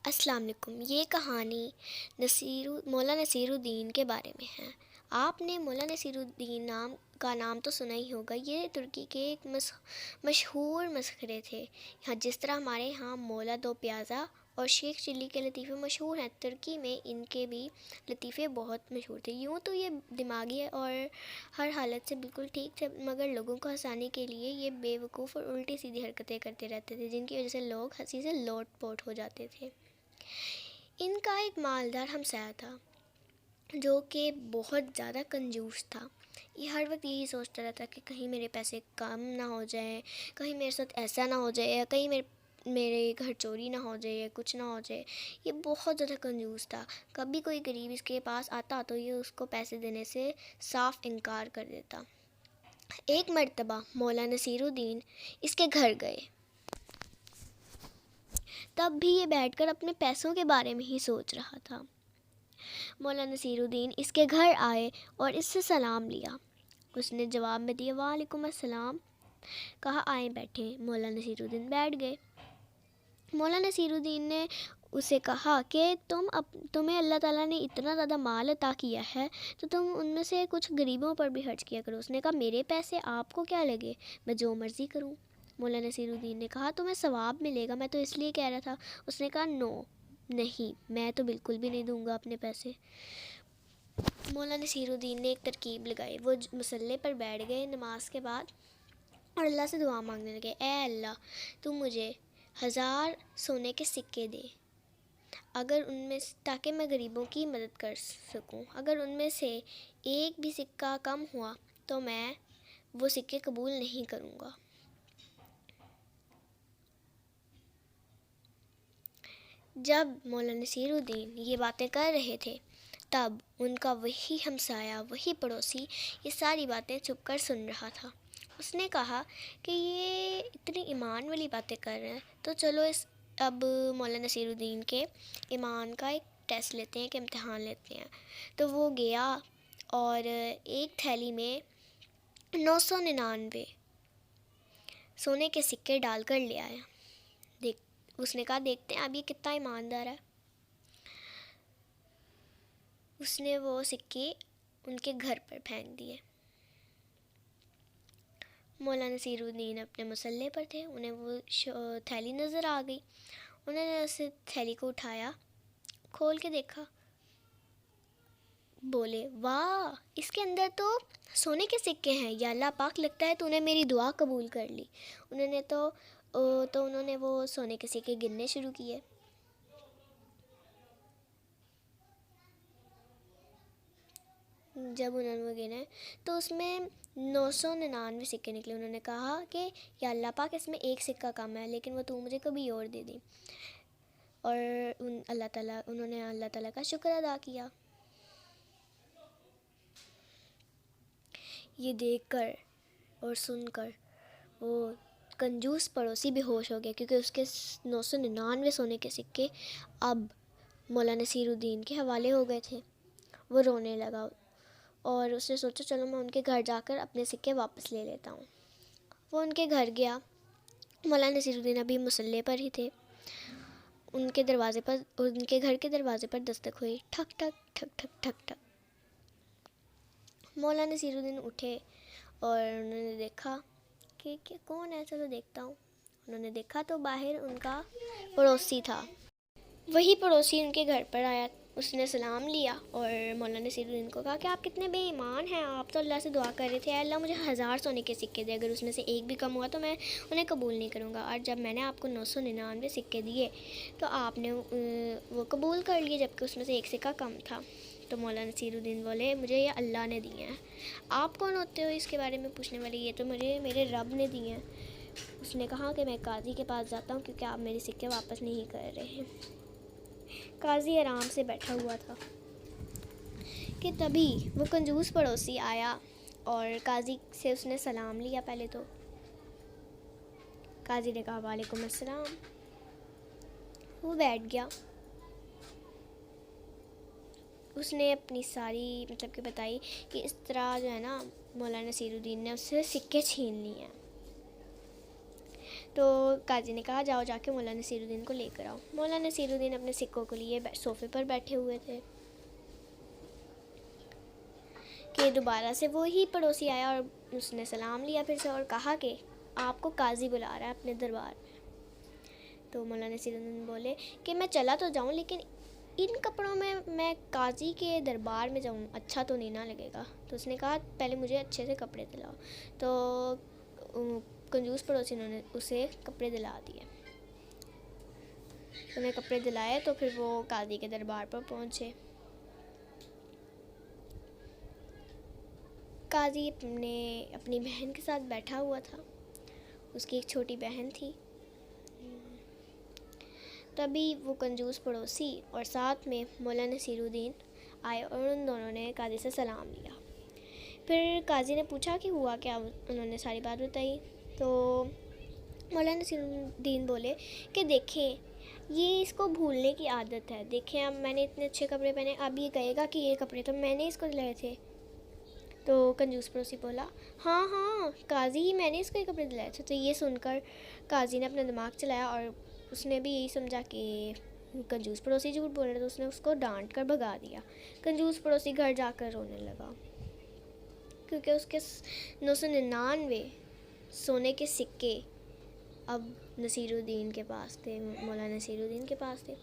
السلام علیکم۔ یہ کہانی مولا نصیر الدین کے بارے میں ہے۔ آپ نے مولا نصیر الدین کا نام تو سنا ہی ہوگا۔ یہ ترکی کے ایک مشہور مسخرے تھے۔ جس طرح ہمارے ہاں مولا دو پیازا اور شیخ چلی کے لطیفے مشہور ہیں، ترکی میں ان کے بھی لطیفے بہت مشہور تھے۔ یوں تو یہ دماغی اور ہر حالت سے بالکل ٹھیک تھے، مگر لوگوں کو ہنسانے کے لیے یہ بے وقوف اور الٹی سیدھی حرکتیں کرتے رہتے تھے، جن کی وجہ سے لوگ ہنسی سے لوٹ پوٹ ہو جاتے تھے۔ ان کا ایک مالدار ہمسایہ تھا جو کہ بہت زیادہ کنجوس تھا۔ یہ ہر وقت یہی سوچتا رہتا کہ کہیں میرے پیسے کم نہ ہو جائیں، کہیں میرے ساتھ ایسا نہ ہو جائے، یا کہیں میرے گھر چوری نہ ہو جائے، یا کچھ نہ ہو جائے۔ یہ بہت زیادہ کنجوس تھا۔ کبھی کوئی غریب اس کے پاس آتا تو یہ اس کو پیسے دینے سے صاف انکار کر دیتا۔ ایک مرتبہ مولا نصیر الدین اس کے گھر گئے، تب بھی یہ بیٹھ کر اپنے پیسوں کے بارے میں ہی سوچ رہا تھا۔ مولا نصیر الدین اس کے گھر آئے اور اس سے سلام لیا۔ اس نے جواب میں دیا وعلیکم السلام، کہا آئیں بیٹھیں۔ مولا نصیر الدین بیٹھ گئے۔ مولا نصیر الدین نے اسے کہا کہ تمہیں اللہ تعالیٰ نے اتنا زیادہ مال عطا کیا ہے تو تم ان میں سے کچھ غریبوں پر بھی خرچ کیا کرو۔ اس نے کہا میرے پیسے آپ کو کیا لگے، میں جو مرضی کروں۔ مولا نصیر الدین نے کہا تمہیں ثواب ملے گا، میں تو اس لیے کہہ رہا تھا۔ اس نے کہا نہیں، میں تو بالکل بھی نہیں دوں گا اپنے پیسے۔ مولا نصیر الدین نے ایک ترکیب لگائی۔ وہ مصلے پر بیٹھ گئے نماز کے بعد اور اللہ سے دعا مانگنے لگے، اے اللہ تو مجھے 1000 سونے کے سکے دے، تاکہ میں غریبوں کی مدد کر سکوں۔ اگر ان میں سے ایک بھی سکہ کم ہوا تو میں وہ سکے قبول نہیں کروں گا۔ جب مولا نصیر الدین یہ باتیں کر رہے تھے تب ان کا وہی ہمسایہ، وہی پڑوسی یہ ساری باتیں چھپ کر سن رہا تھا۔ اس نے کہا کہ یہ اتنی ایمان والی باتیں کر رہے ہیں تو چلو اب مولا نصیر الدین کے ایمان کا ایک ٹیسٹ لیتے ہیں، ایک امتحان لیتے ہیں۔ تو وہ گیا اور ایک تھیلی میں 999 سونے کے سکے ڈال کر لے آیا۔ اس نے کہا دیکھتے ہیں اب یہ کتنا ایماندار ہے۔ اس نے وہ سکے ان کے گھر پر پھینک دیے۔ مولا نصیر الدین اپنے مصلے پر تھے، انہیں وہ تھیلی نظر آ گئی۔ انہوں نے اس تھیلی کو اٹھایا، کھول کے دیکھا، بولے واہ اس کے اندر تو سونے کے سکے ہیں، یا اللہ پاک لگتا ہے تو نے میری دعا قبول کر لی۔ انہوں نے وہ سونے کے سکے گننے شروع کیے۔ جب انہوں نے وہ گنے تو اس میں 999 سکے نکلے۔ انہوں نے کہا کہ یا اللہ پاک اس میں ایک سکہ کم ہے، لیکن وہ تو مجھے کبھی اور دے دی۔ اور انہوں نے اللہ تعالیٰ کا شکر ادا کیا۔ یہ دیکھ کر اور سن کر وہ کنجوس پڑوسی بے ہوش ہو گیا، کیونکہ اس کے 999 سونے کے سکے اب مولا نصیر الدین کے حوالے ہو گئے تھے۔ وہ رونے لگا اور اس نے سوچا چلو میں ان کے گھر جا کر اپنے سکے واپس لے لیتا ہوں۔ وہ ان کے گھر گیا۔ مولا نصیر الدین ابھی مصلے پر ہی تھے۔ ان کے گھر کے دروازے پر دستک ہوئی، ٹھک ٹھک ٹھک ٹھک ٹھک ٹھک۔ مولا نصیر الدین اٹھے اور انہوں نے دیکھا کہ کون ہے، چلو دیکھتا ہوں۔ انہوں نے دیکھا تو باہر ان کا پڑوسی تھا۔ وہی پڑوسی ان کے گھر پر آیا، اس نے سلام لیا اور مولا نصیر الدین کو کہا کہ آپ کتنے بے ایمان ہیں، آپ تو اللہ سے دعا کر رہے تھے اے اللہ مجھے 1000 سونے کے سکے دے، اگر اس میں سے ایک بھی کم ہوا تو میں انہیں قبول نہیں کروں گا۔ اور جب میں نے آپ کو 999 سکے دیے تو آپ نے وہ قبول کر لیے، جبکہ اس میں سے ایک سکہ کم تھا۔ تو مولا نصیر الدین بولے مجھے یہ اللہ نے دیے ہیں، آپ کون ہوتے ہو اس کے بارے میں پوچھنے والے، یہ تو مجھے میرے رب نے دیے ہیں۔ اس نے کہا کہ میں قاضی کے پاس جاتا ہوں کیونکہ آپ میرے سکے واپس نہیں کر رہے ہیں۔ قاضی آرام سے بیٹھا ہوا تھا کہ تبھی وہ کنجوس پڑوسی آیا اور قاضی سے اس نے سلام لیا۔ پہلے تو قاضی نے کہا وعلیکم السلام، وہ بیٹھ گیا۔ اس نے اپنی ساری کہ بتائی کہ اس طرح جو ہے نا مولا نصیر الدین نے اس سے سکے چھین لیے ہیں۔ تو قاضی نے کہا جاؤ جا کے مولا نصیرالدین کو لے کر آؤ. مولا نصیرالدین اپنے سکوں کو لیے صوفے پر بیٹھے ہوئے تھے کہ دوبارہ سے وہی پڑوسی آیا اور اس نے سلام لیا پھر سے اور کہا کہ آپ کو قاضی بلا رہا ہے اپنے دربار میں. تو مولا نصیرالدین بولے کہ میں چلا تو جاؤں لیکن ان کپڑوں میں قاضی کے دربار میں جاؤں اچھا تو نہیں نہ لگے گا. تو اس نے کہا پہلے مجھے اچھے سے کپڑے دلاؤ. تو کنجوس پڑوسی انہوں نے اسے کپڑے دلا دیے. انہیں کپڑے دلائے تو پھر وہ قاضی کے دربار پر پہنچے. قاضی اپنی بہن کے ساتھ بیٹھا ہوا تھا. اس کی ایک چھوٹی بہن تھی. تبھی وہ کنجوس پڑوسی اور ساتھ میں مولا نصیرالدین آئے اور ان دونوں نے قاضی سے سلام لیا. پھر قاضی نے پوچھا کہ ہوا کیا. انہوں نے ساری بات بتائی. تو مولا نصیرالدین بولے کہ دیکھیں یہ اس کو بھولنے کی عادت ہے. دیکھیں اب میں نے اتنے اچھے کپڑے پہنے, اب یہ کہے گا کہ یہ کپڑے تو میں نے اس کو دلائے تھے. تو کنجوس پڑوسی بولا ہاں قاضی میں نے اس کو یہ کپڑے دلائے تھے. تو یہ سن کر قاضی نے اپنا دماغ چلایا اور اس نے بھی یہی سمجھا کہ کنجوس پڑوسی جھوٹ بول رہے. تو اس نے اس کو ڈانٹ کر بھگا دیا. کنجوس پڑوسی گھر جا کر رونے لگا کیونکہ اس کے 999 سونے کے سکے اب نصیرالدین کے پاس تھے, مولا نصیرالدین کے پاس تھے.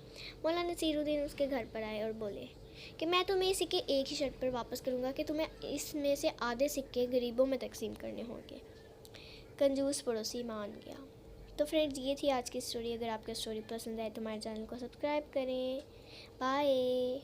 مولا نصیرالدین اس کے گھر پر آئے اور بولے کہ میں تمہیں یہ سکے ایک ہی شرط پر واپس کروں گا کہ تمہیں اس میں سے آدھے سکے غریبوں میں تقسیم کرنے ہوں گے. کنجوس پڑوسی مان گیا. تو فرینڈز یہ تھی آج کی اسٹوری. اگر آپ کو اسٹوری پسند آئے تو ہمارے چینل کو سبسکرائب کریں. بائے.